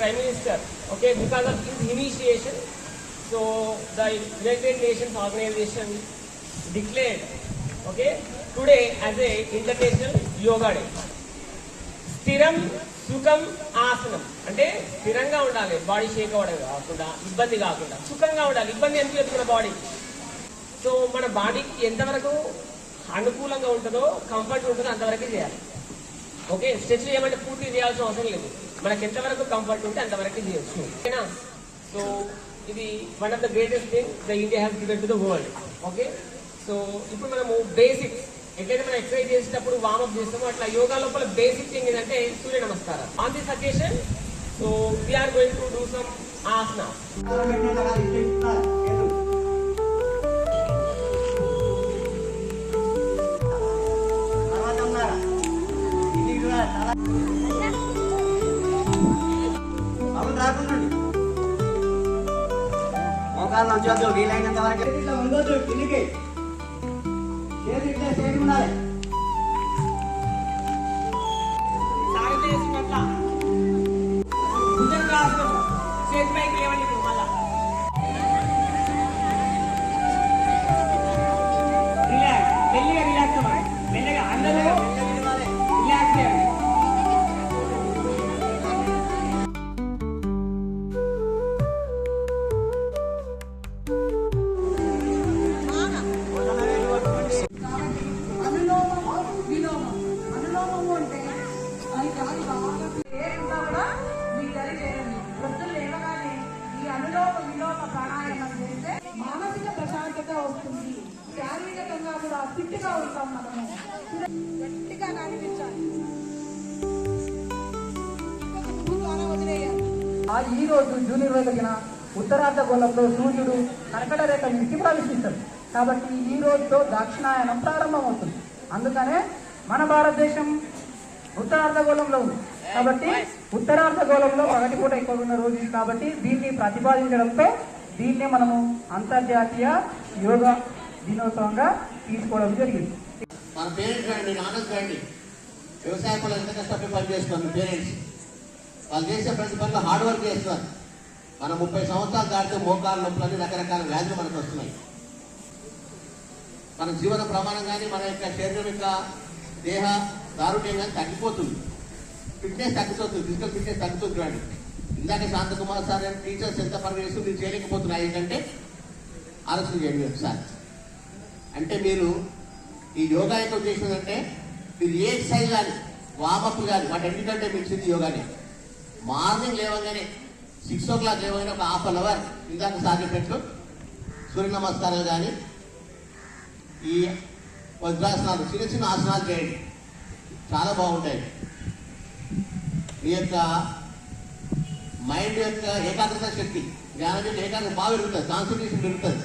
Prime Minister, okay, because of his initiation, so the United Nations Organization declared, okay, today as a International Yoga Day. స్థిరం సుఖం ఆసనం అంటే స్థిరంగా ఉండాలి, body Sheikh అవ్వడం కాకుండా, ఇబ్బంది కాకుండా సుఖంగా ఉండాలి. ఇబ్బంది ఎందుకు లేదు బాడీ. సో మన బాడీకి ఎంతవరకు అనుకూలంగా ఉంటుందో, కంఫర్ట్ ఉంటుందో అంతవరకు చేయాలి. ఓకే, స్ట్రెచ్ చేయమంటే పూర్తి చేయాల్సిన అవసరం లేదు, మనకి ఎంతవరకు కంఫర్ట్ ఉంటే అంతవరకు చేయొచ్చు. ఓకేనా? సో ఇది one of the greatest thing the India has given to the world. Okay, so ఇప్పుడు మనము బేసిక్స్ ఎట్లయితే మనం ఎక్సర్సైజ్ చేసేటప్పుడు వార్మప్ చేస్తామో అట్లా యోగా లోపల బేసిక్ థింగ్ ఏంటంటే సూర్య నమస్కారం. On this occasion so we are going to do some asana. మోకాళ్ళు ఉంచొద్దు, వీలైనంత వరకు ఇట్లా ఉండొద్దు, కిందికి చేతి ఇట్లా చేతి ఉండాలి. చేతి పైకి లేవండి. మళ్ళా రిలాక్స్, మెల్లిగా రిలాక్స్ అవ్వాలి, మెల్లగా అందరూ రిలాక్స్ చేయండి. మానసిక ప్రశాంతత వస్తుంది, శారీరకంగా కూడా ఫిట్ గా ఉంటాం. మనము గట్టిగా కనిపించాలి. ఈ రోజు జూన్ 20 జరిగిన ఉత్తరార్ధగోళంలో సూర్యుడు కర్కట రేఖ నుంచి ప్రవేశిస్తాడు. కాబట్టి ఈ రోజుతో దక్షిణాయనం ప్రారంభమవుతుంది. అందుకనే మన భారతదేశం ఉత్తరార్ధగోళంలో ఉంది. కాబట్టి ఉత్తరార్ధగోళంలో పగటిపూట ఎక్కువ ఉన్న రోజు కాబట్టి దీన్ని ప్రతిపాదించడంతో దీన్నే మనము అంతర్జాతీయ యోగా దినోత్సవంగా తీసుకోవడం జరిగింది. మన పేరెంట్స్ కానీ నాన్నస్ కానీ వ్యవసాయ పనులు ఎంత కష్టపడి పని చేస్తున్నారు. మీ పేరెంట్స్ వాళ్ళు చేసే ప్రతి పనిలో హార్డ్ వర్క్ చేస్తున్నారు. మనం 30 సంవత్సరాలు దాటితే మోకాళ్ళ నొప్పులని రకరకాల వ్యాధులు మనకు వస్తున్నాయి. మన జీవన ప్రమాణం కానీ మన యొక్క శరీరం యొక్క దేహ దారుణ్యం కానీ తగ్గిపోతుంది, ఫిట్నెస్ తగ్గిపోతుంది, ఫిజికల్ ఫిట్నెస్ తగ్గుతుంది. చూడండి, ఇందాక శాంతకుమార్ సార్ టీచర్స్ ఎంత పని చేస్తూ మీరు చేయలేకపోతున్నాయి ఏంటంటే ఆలోచన చేయండి ఒకసారి. అంటే మీరు ఈ యోగా ఎక్కువ చేసిందంటే మీరు ఏ ఎక్సర్సైజ్ కానీ వామప్ కానీ వాటి ఎందుకంటే మించింది యోగానే. మార్నింగ్ లేవగానే 6 o'clock లేవగానే ఒక ½ hour ఇందాక సాగేటట్లు సూర్య నమస్కారాలు కానీ ఈ వజ్రాసనాలు చిన్న చిన్న ఆసనాలు చేయండి, చాలా బాగుంటాయి. మీ యొక్క మైండ్ యొక్క ఏకాగ్రత శక్తి, జ్ఞానం యొక్క ఏకాగ్రత బాగా పెరుగుతుంది, కాన్సన్ట్రేషన్ పెరుగుతుంది.